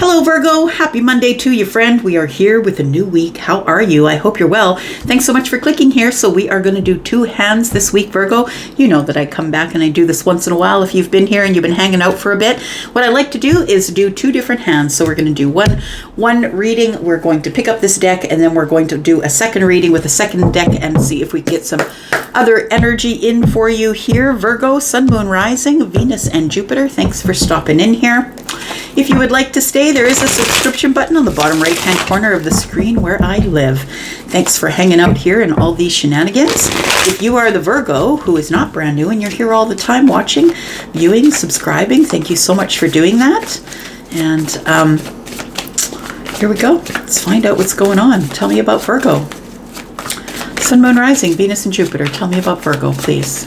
Hello, Virgo. Happy Monday to you, friend. We are here with a new week. How are you? I hope you're well. Thanks so much for clicking here. So we are going to do two hands this week, Virgo. You know that I come back and I do this once in a while. If you've been here and you've been hanging out for a bit, what I like to do is do two different hands. So we're going to do one reading. We're going to pick up this deck and then we're going to do a second reading with a second deck and see if we get some other energy in for you here. Virgo, Sun, Moon, Rising, Venus, and Jupiter. Thanks for stopping in here. If you would like to stay, there is a subscription button on the bottom right-hand corner of the screen where I live. Thanks for hanging out here and all these shenanigans. If you are the Virgo who is not brand new and you're here all the time watching, viewing, subscribing, thank you so much for doing that. And here we go. Let's find out what's going on. Tell me about Virgo. Sun, Moon, Rising, Venus, and Jupiter. Tell me about Virgo, please.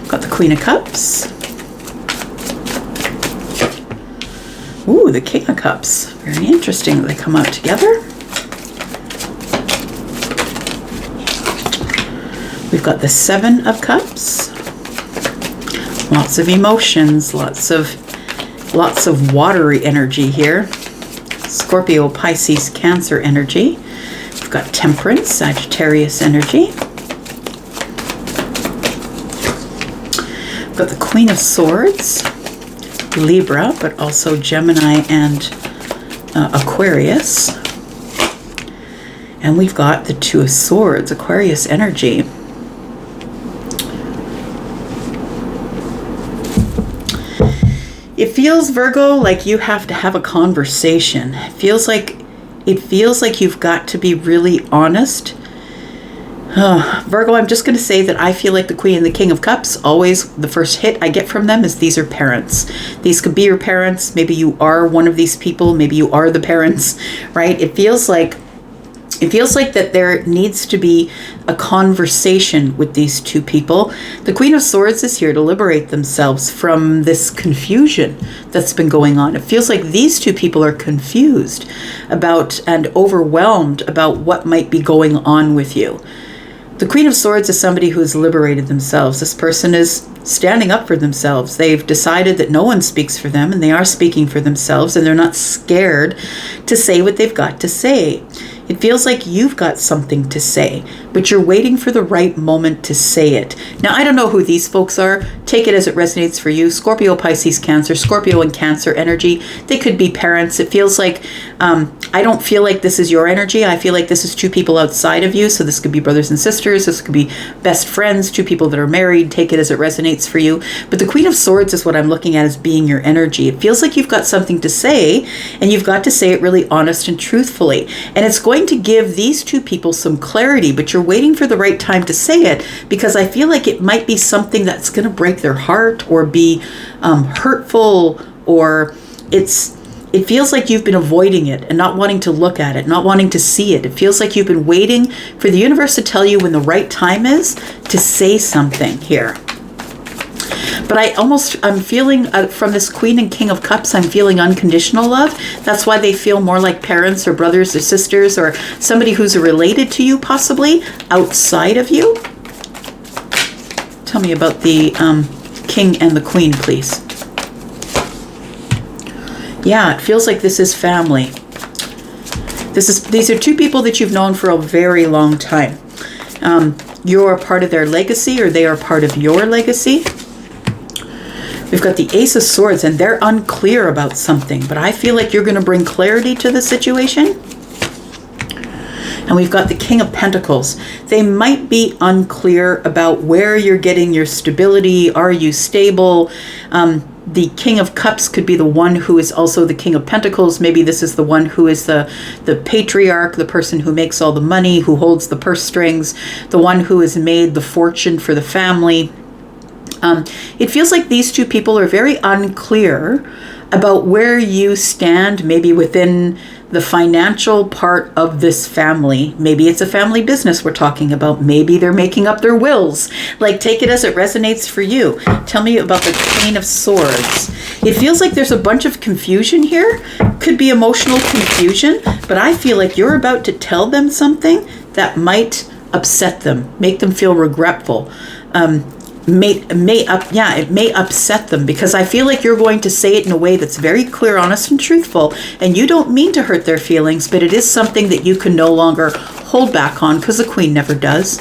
Got the Queen of Cups. Ooh, the King of Cups. Very interesting that they come out together. We've got the Seven of Cups. Lots of emotions, lots of watery energy here. Scorpio, Pisces, Cancer energy. We've got Temperance, Sagittarius energy. We've got the Queen of Swords. Libra, but also Gemini and Aquarius. And we've got the Two of Swords, Aquarius energy. It feels, Virgo, like you have to have a conversation. It feels like you've got to be really honest. Virgo, I'm just going to say that I feel like the Queen and the King of Cups, always the first hit I get from them is these are parents. These could be your parents. Maybe you are one of these people. Maybe you are the parents, right? It feels like that there needs to be a conversation with these two people. The Queen of Swords is here to liberate themselves from this confusion that's been going on. It feels like these two people are confused about and overwhelmed about what might be going on with you. The Queen of Swords is somebody who has liberated themselves. This person is standing up for themselves. They've decided that no one speaks for them, and they are speaking for themselves, and they're not scared to say what they've got to say. It feels like you've got something to say, but you're waiting for the right moment to say it. Now, I don't know who these folks are. Take it as it resonates for you. Scorpio, Pisces, Cancer, Scorpio and Cancer energy. They could be parents. It feels like, I don't feel like this is your energy. I feel like this is two people outside of you. So this could be brothers and sisters. This could be best friends, two people that are married. Take it as it resonates for you. But the Queen of Swords is what I'm looking at as being your energy. It feels like you've got something to say, and you've got to say it really honest and truthfully. And it's going to give these two people some clarity, but you're waiting for the right time to say it, because I feel like it might be something that's going to break their heart or be hurtful, or it feels like you've been avoiding it and not wanting to look at it, not wanting to see it. It feels like you've been waiting for the universe to tell you when the right time is to say something here. But I'm feeling from this Queen and King of Cups, I'm feeling unconditional love. That's why they feel more like parents or brothers or sisters or somebody who's related to you, possibly outside of you. Tell me about the King and the Queen, please. Yeah, it feels like this is family. These are two people that you've known for a very long time. You're part of their legacy, or they are part of your legacy. We've got the Ace of Swords, and they're unclear about something, but I feel like you're going to bring clarity to the situation. And we've got the King of Pentacles. They might be unclear about where you're getting your stability. Are you stable? The King of Cups could be the one who is also the King of Pentacles. Maybe this is the one who is the patriarch, the person who makes all the money, who holds the purse strings, the one who has made the fortune for the family. It feels like these two people are very unclear about where you stand, maybe within the financial part of this family. Maybe it's a family business we're talking about. Maybe they're making up their wills. Like, take it as it resonates for you. Tell me about the Queen of Swords. It feels like there's a bunch of confusion here. Could be emotional confusion, but I feel like you're about to tell them something that might upset them, make them feel regretful. it may upset them, because I feel like you're going to say it in a way that's very clear, honest, and truthful, and you don't mean to hurt their feelings, but it is something that you can no longer hold back on, because the Queen never does.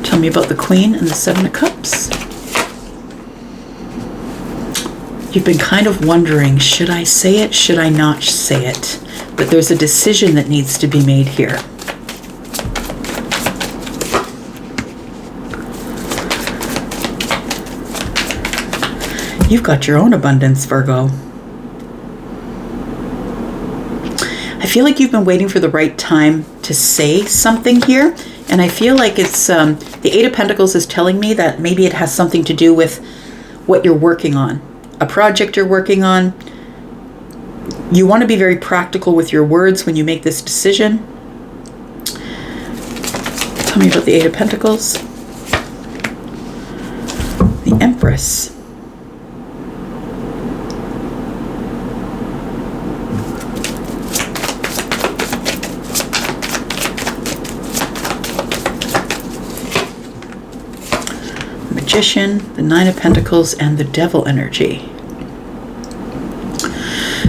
Tell me about the Queen and the Seven of Cups. You've been kind of wondering, should I say it, should I not say it? But there's a decision that needs to be made here. You've got your own abundance, Virgo. I feel like you've been waiting for the right time to say something here. And I feel like it's, the Eight of Pentacles is telling me that maybe it has something to do with what you're working on. A project you're working on. You want to be very practical with your words when you make this decision. Tell me about the Eight of Pentacles. The Empress. Magician, the Nine of Pentacles, and the Devil energy.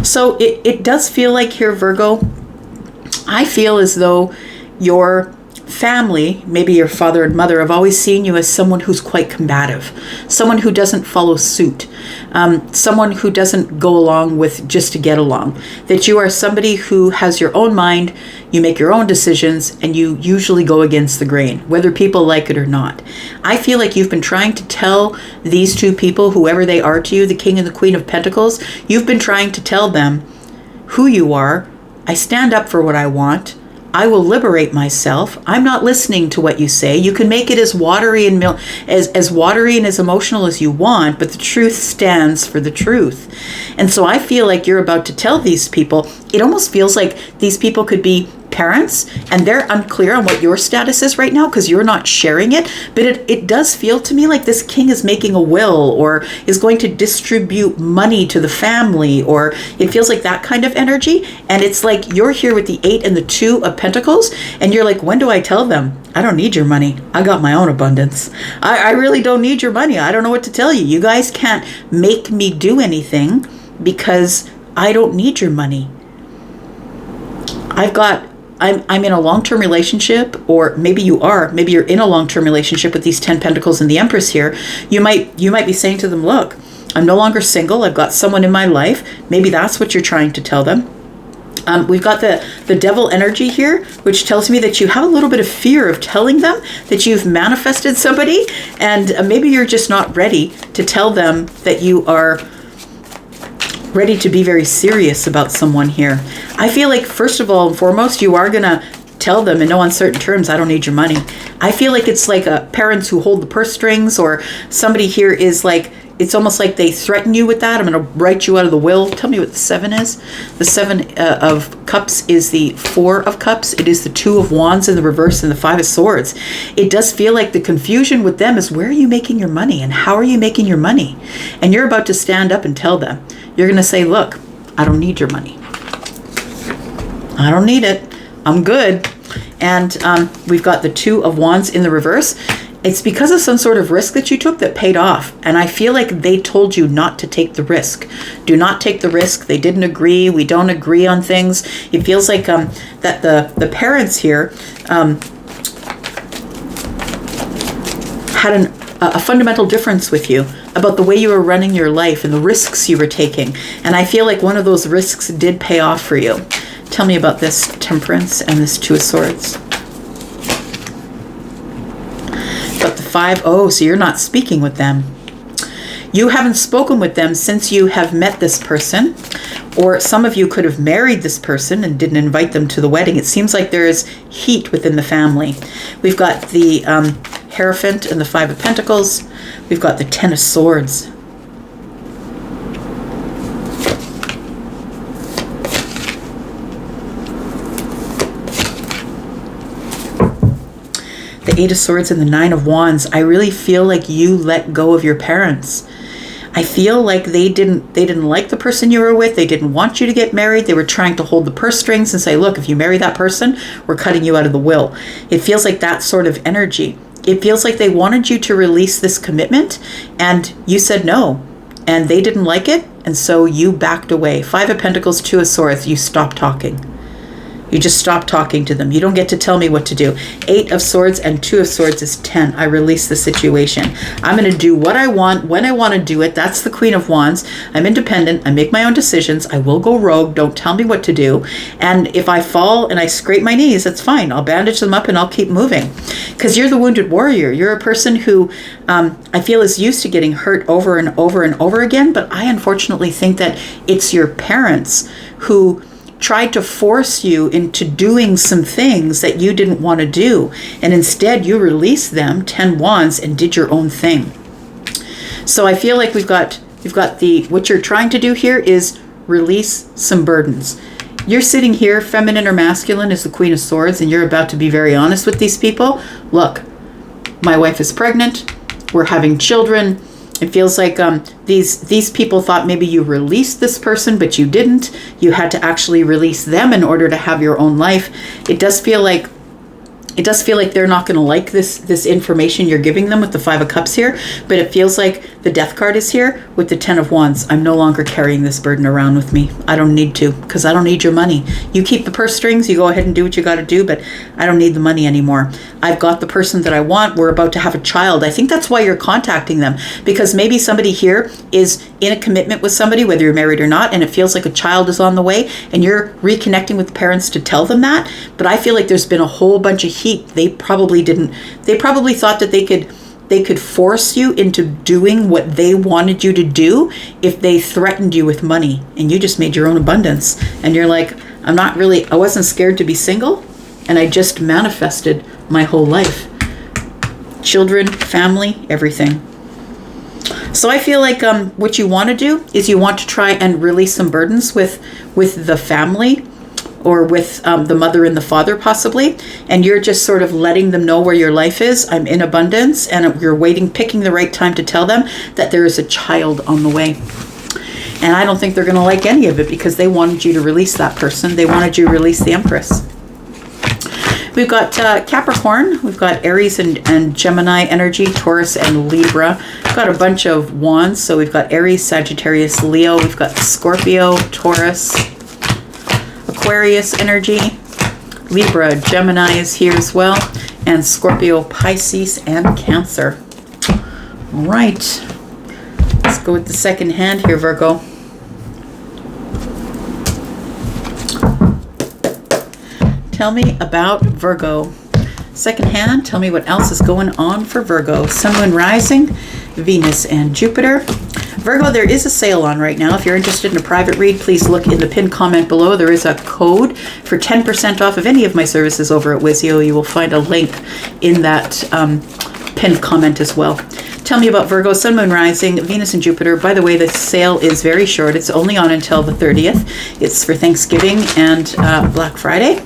So it does feel like here, Virgo, I feel as though your family, maybe your father and mother, have always seen you as someone who's quite combative, someone who doesn't follow suit, someone who doesn't go along with just to get along, that you are somebody who has your own mind, you make your own decisions, and you usually go against the grain, whether people like it or not. I feel like you've been trying to tell these two people, whoever they are to you, the King and the Queen of Pentacles, you've been trying to tell them who you are. I stand up for what I want. I will liberate myself. I'm not listening to what you say. You can make it as watery and as watery and as emotional as you want, but the truth stands for the truth. And so I feel like you're about to tell these people, it almost feels like these people could be parents and they're unclear on what your status is right now because you're not sharing it. But it does feel to me like this king is making a will or is going to distribute money to the family, or it feels like that kind of energy. And it's like you're here with the 8 and the 2 of Pentacles and you're like, when do I tell them? I don't need your money. I got my own abundance. I really don't need your money. I don't know what to tell you. You guys can't make me do anything because I don't need your money. I'm in a long-term relationship, or maybe you're in a long-term relationship with these 10 Pentacles and the Empress here. You might be saying to them, look, I'm no longer single. I've got someone in my life. Maybe that's what you're trying to tell them. We've got the Devil energy here, which tells me that you have a little bit of fear of telling them that you've manifested somebody, and maybe you're just not ready to tell them that you are ready to be very serious about someone here. I feel like, first of all and foremost, you are going to tell them in no uncertain terms, I don't need your money. I feel like it's like parents who hold the purse strings, or somebody here is like, it's almost like they threaten you with that. I'm going to write you out of the will. Tell me what the 7 is. The 7 of Cups is the 4 of Cups. It is the 2 of Wands in the reverse and the 5 of Swords. It does feel like the confusion with them is, where are you making your money and how are you making your money? And you're about to stand up and tell them. You're going to say, look, I don't need your money. I don't need it. I'm good. And we've got the 2 of Wands in the reverse. It's because of some sort of risk that you took that paid off. And I feel like they told you not to take the risk. Do not take the risk. They didn't agree. We don't agree on things. It feels like that the parents here had a fundamental difference with you about the way you were running your life and the risks you were taking. And I feel like one of those risks did pay off for you. Tell me about this Temperance and this 2 of Swords. But the 5, so you're not speaking with them. You haven't spoken with them since you have met this person, or some of you could have married this person and didn't invite them to the wedding. It seems like there is heat within the family. We've got the Hierophant and the 5 of Pentacles. We've got the 10 of Swords. The 8 of Swords and the 9 of Wands. I really feel like you let go of your parents. I feel like they didn't like the person you were with. They didn't want you to get married. They were trying to hold the purse strings and say, look, if you marry that person, we're cutting you out of the will. It feels like that sort of energy. It feels like they wanted you to release this commitment and you said no, and they didn't like it, and so you backed away. 5 of Pentacles, 2 of Swords, you stopped talking. You just stop talking to them. You don't get to tell me what to do. 8 of Swords and 2 of Swords is 10. I release the situation. I'm going to do what I want when I want to do it. That's the Queen of Wands. I'm independent. I make my own decisions. I will go rogue. Don't tell me what to do. And if I fall and I scrape my knees, that's fine. I'll bandage them up and I'll keep moving. Because you're the wounded warrior. You're a person who I feel is used to getting hurt over and over and over again. But I unfortunately think that it's your parents who tried to force you into doing some things that you didn't want to do. And instead you released them, 10 Wands, and did your own thing. So I feel like we've got what you're trying to do here is release some burdens. You're sitting here, feminine or masculine is the Queen of Swords, and you're about to be very honest with these people. Look, my wife is pregnant. We're having children. It feels like these people thought maybe you released this person, but you didn't. You had to actually release them in order to have your own life. It does feel like they're not going to like this information you're giving them with the 5 of Cups here, but it feels like the Death card is here with the 10 of Wands. I'm no longer carrying this burden around with me. I don't need to, because I don't need your money. You keep the purse strings, you go ahead and do what you got to do, but I don't need the money anymore. I've got the person that I want. We're about to have a child. I think that's why you're contacting them, because maybe somebody here is in a commitment with somebody, whether you're married or not, and it feels like a child is on the way, and you're reconnecting with the parents to tell them that. But I feel like there's been a whole bunch of heat. They probably thought that they could force you into doing what they wanted you to do if they threatened you with money, and you just made your own abundance. And you're like, I wasn't scared to be single, and I just manifested my whole life. Children, family, everything. So I feel like what you want to do is you want to try and release some burdens with the family, or with the mother and the father possibly, and you're just sort of letting them know where your life is. I'm in abundance, and you're picking the right time to tell them that there is a child on the way. And I don't think they're going to like any of it, because they wanted you to release that person. They wanted you to release the Empress. We've got Capricorn, we've got Aries and Gemini energy, Taurus and Libra. We've got a bunch of wands, so we've got Aries, Sagittarius, Leo. We've got Scorpio, Taurus, Aquarius energy, Libra, Gemini is here as well, and Scorpio, Pisces, and Cancer. All right, let's go with the second hand here, Virgo. Tell me about Virgo. Second hand, tell me what else is going on for Virgo. Sun, Moon, Rising, Venus, and Jupiter. Virgo, there is a sale on right now. If you're interested in a private read, please look in the pinned comment below. There is a code for 10% off of any of my services over at Wizio. You will find a link in that pinned comment as well. Tell me about Virgo, Sun, Moon, Rising, Venus, and Jupiter. By the way, the sale is very short. It's only on until the 30th. It's for Thanksgiving and Black Friday.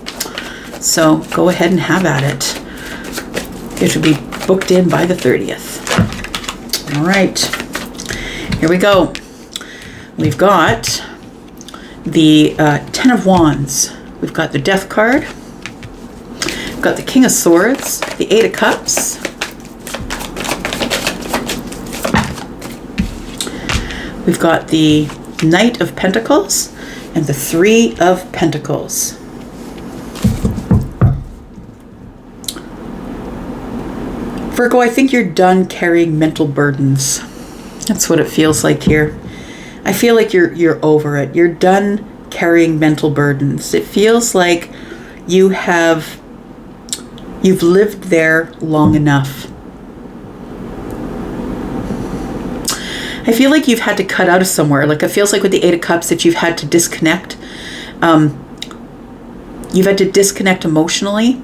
So go ahead and have at it. It will be booked in by the 30th. All right. Here we go. We've got the 10 of Wands. We've got the Death card. We've got the King of Swords, the 8 of Cups. We've got the Knight of Pentacles and the 3 of Pentacles. Virgo, I think you're done carrying mental burdens. That's what it feels like here. I feel like you're over it. You're done carrying mental burdens. It feels like you've lived there long enough. I feel like you've had to cut out of somewhere. Like it feels like with the 8 of Cups that you've had to disconnect. You've had to disconnect emotionally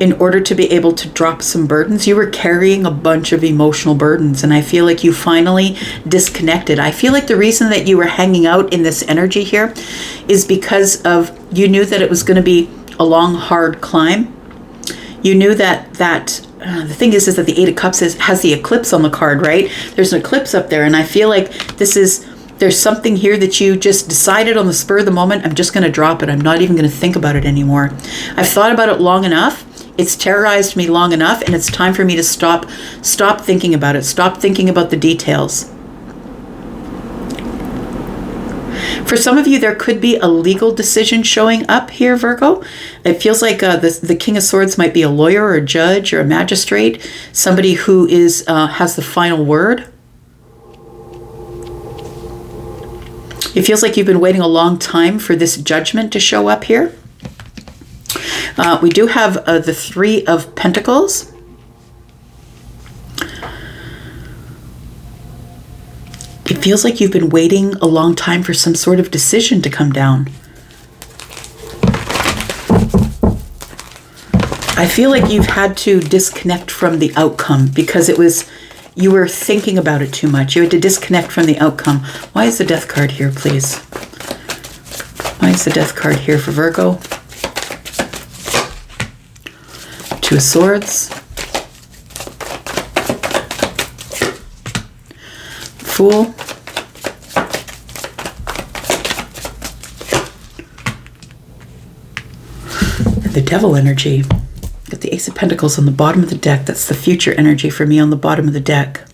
in order to be able to drop some burdens. You were carrying a bunch of emotional burdens, and I feel like you finally disconnected. I feel like the reason that you were hanging out in this energy here is because of you knew that it was going to be a long, hard climb. You knew that the thing is that the 8 of Cups has the eclipse on the card, right? There's an eclipse up there, and I feel like there's something here that you just decided on the spur of the moment, I'm just going to drop it. I'm not even going to think about it anymore. I've thought about it long enough. It's terrorized me long enough, and it's time for me to stop thinking about it. Stop thinking about the details. For some of you, there could be a legal decision showing up here, Virgo. It feels like the King of Swords might be a lawyer or a judge or a magistrate, somebody who has the final word. It feels like you've been waiting a long time for this judgment to show up here. We do have the Three of Pentacles. It feels like you've been waiting a long time for some sort of decision to come down. I feel like you've had to disconnect from the outcome because you were thinking about it too much. You had to disconnect from the outcome. Why is the Death card here, please? Why is the Death card here for Virgo? Two of Swords. Fool. And the Devil energy. Got the Ace of Pentacles on the bottom of the deck. That's the future energy for me on the bottom of the deck.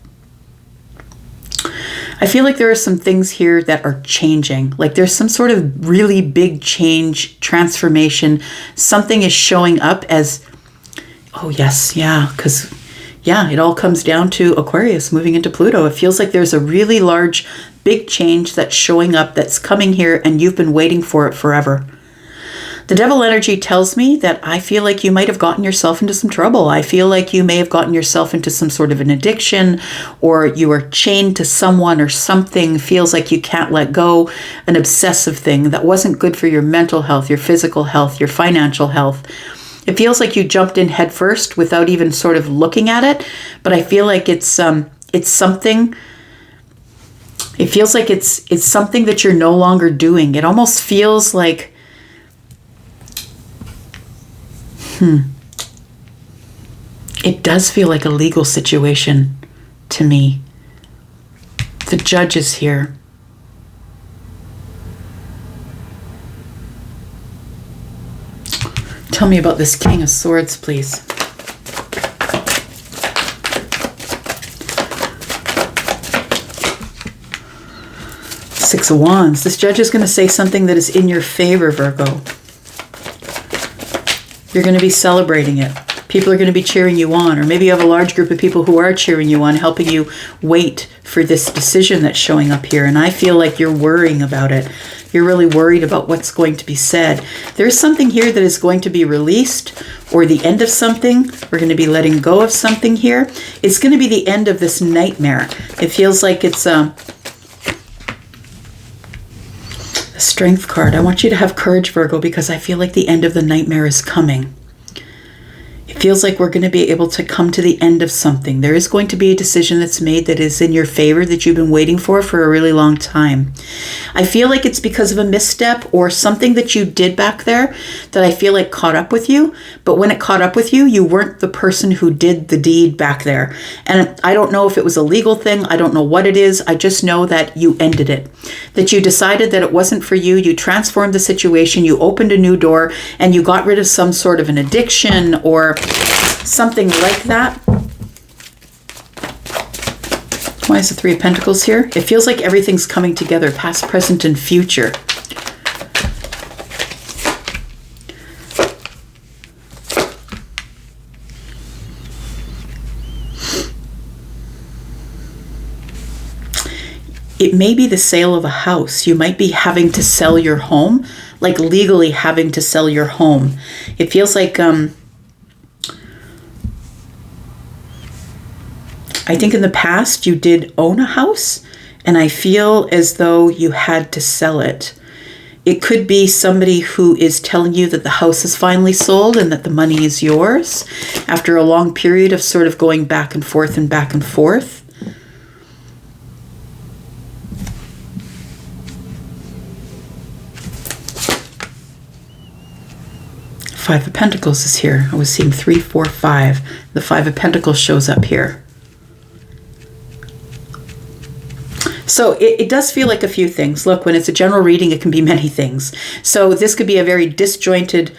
I feel like there are some things here that are changing. Like there's some sort of really big change, transformation. Something is showing up as, oh yes, yeah, because yeah, it all comes down to Aquarius moving into Pluto. It feels like there's a really large, big change that's showing up, that's coming here, and you've been waiting for it forever. The Devil energy tells me that I feel like you might have gotten yourself into some trouble. I feel like you may have gotten yourself into some sort of an addiction, or you are chained to someone or something, feels like you can't let go, an obsessive thing that wasn't good for your mental health, your physical health, your financial health. It feels like you jumped in head first without even sort of looking at it, but I feel like it's something. It feels like it's something that you're no longer doing. It almost feels like, it does feel like a legal situation to me. The Judge is here. Tell me about this King of Swords, please. Six of Wands. This Judge is going to say something that is in your favor, Virgo. You're going to be celebrating it. People are going to be cheering you on, or maybe you have a large group of people who are cheering you on, helping you wait for this decision that's showing up here. And I feel like you're worrying about it. You're really worried about what's going to be said. There's something here that is going to be released, or the end of something. We're going to be letting go of something here. It's going to be the end of this nightmare. It feels like it's a Strength card. I want you to have courage, Virgo, because I feel like the end of the nightmare is coming. It feels like we're going to be able to come to the end of something. There is going to be a decision that's made that is in your favor, that you've been waiting for a really long time. I feel like it's because of a misstep or something that you did back there that I feel like caught up with you. But when it caught up with you, you weren't the person who did the deed back there. And I don't know if it was a legal thing. I don't know what it is. I just know that you ended it. That you decided that it wasn't for you. You transformed the situation. You opened a new door and you got rid of some sort of an addiction or something like that. Why is the Three of Pentacles here? It feels like everything's coming together, past, present, and future. It may be the sale of a house. You might be having to sell your home, like legally having to sell your home. It feels like I think in the past you did own a house, and I feel as though you had to sell it. It could be somebody who is telling you that the house is finally sold and that the money is yours after a long period of sort of going back and forth and back and forth. Five of Pentacles is here. I was seeing 3, 4, 5. The Five of Pentacles shows up here. So it does feel like a few things. Look, when it's a general reading, it can be many things. So this could be a very disjointed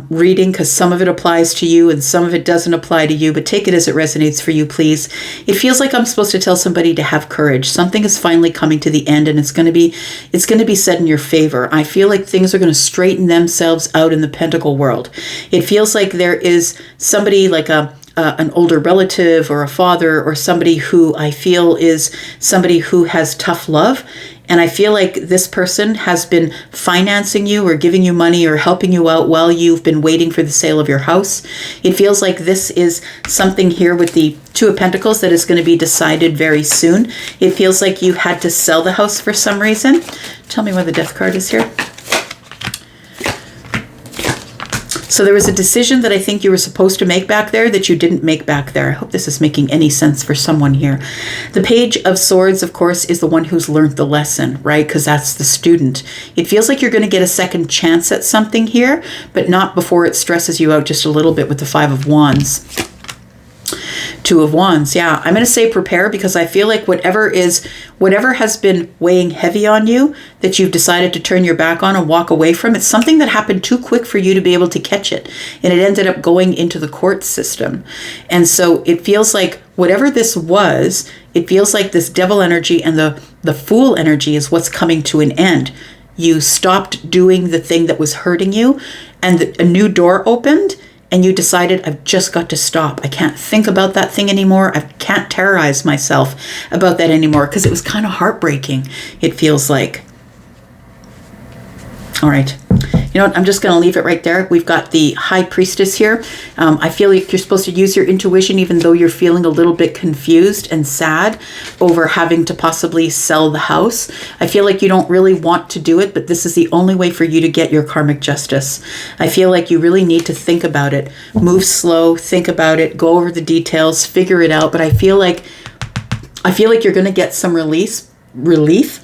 reading, because some of it applies to you and some of it doesn't apply to you, but take it as it resonates for you, please. It feels like I'm supposed to tell somebody to have courage. Something is finally coming to the end, and it's going to be said in your favor. I feel like things are going to straighten themselves out in the Pentacle world. It feels like there is somebody like an older relative or a father or somebody who I feel is somebody who has tough love. And I feel like this person has been financing you or giving you money or helping you out while you've been waiting for the sale of your house. It feels like this is something here with the Two of Pentacles that is going to be decided very soon. It feels like you had to sell the house for some reason. Tell me why the Death card is here. So there was a decision that I think you were supposed to make back there that you didn't make back there. I hope this is making any sense for someone here. The Page of Swords, of course, is the one who's learned the lesson, right? Because that's the student. It feels like you're going to get a second chance at something here, but not before it stresses you out just a little bit with the Five of Wands. Two of Wands, yeah. I'm going to say prepare, because I feel like whatever has been weighing heavy on you that you've decided to turn your back on and walk away from, it's something that happened too quick for you to be able to catch it. And it ended up going into the court system. And so it feels like whatever this was, it feels like this Devil energy and the Fool energy is what's coming to an end. You stopped doing the thing that was hurting you, and a new door opened. And you decided, I've just got to stop. I can't think about that thing anymore. I can't terrorize myself about that anymore, because it was kind of heartbreaking, it feels like. All right. You know what? I'm just going to leave it right there. We've got the High Priestess here. I feel like you're supposed to use your intuition, even though you're feeling a little bit confused and sad over having to possibly sell the house. I feel like you don't really want to do it, but this is the only way for you to get your karmic justice. I feel like you really need to think about it. Move slow, think about it, go over the details, figure it out. But I feel like you're going to get some relief,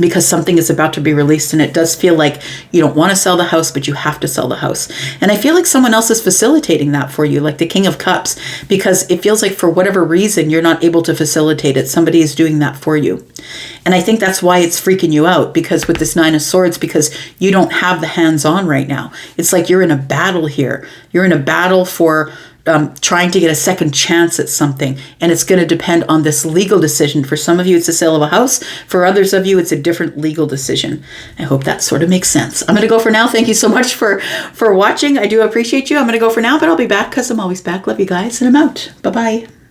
because something is about to be released, and it does feel like you don't want to sell the house, but you have to sell the house. And I feel like someone else is facilitating that for you, like the King of Cups, because it feels like for whatever reason, you're not able to facilitate it. Somebody is doing that for you. And I think that's why it's freaking you out, because with this Nine of Swords, because you don't have the hands-on right now. It's like you're in a battle here. You're in a battle for trying to get a second chance at something. And it's going to depend on this legal decision. For some of you, it's the sale of a house. For others of you, it's a different legal decision. I hope that sort of makes sense. I'm going to go for now. Thank you so much for watching. I do appreciate you. I'm going to go for now, but I'll be back, because I'm always back. Love you guys, and I'm out. Bye-bye.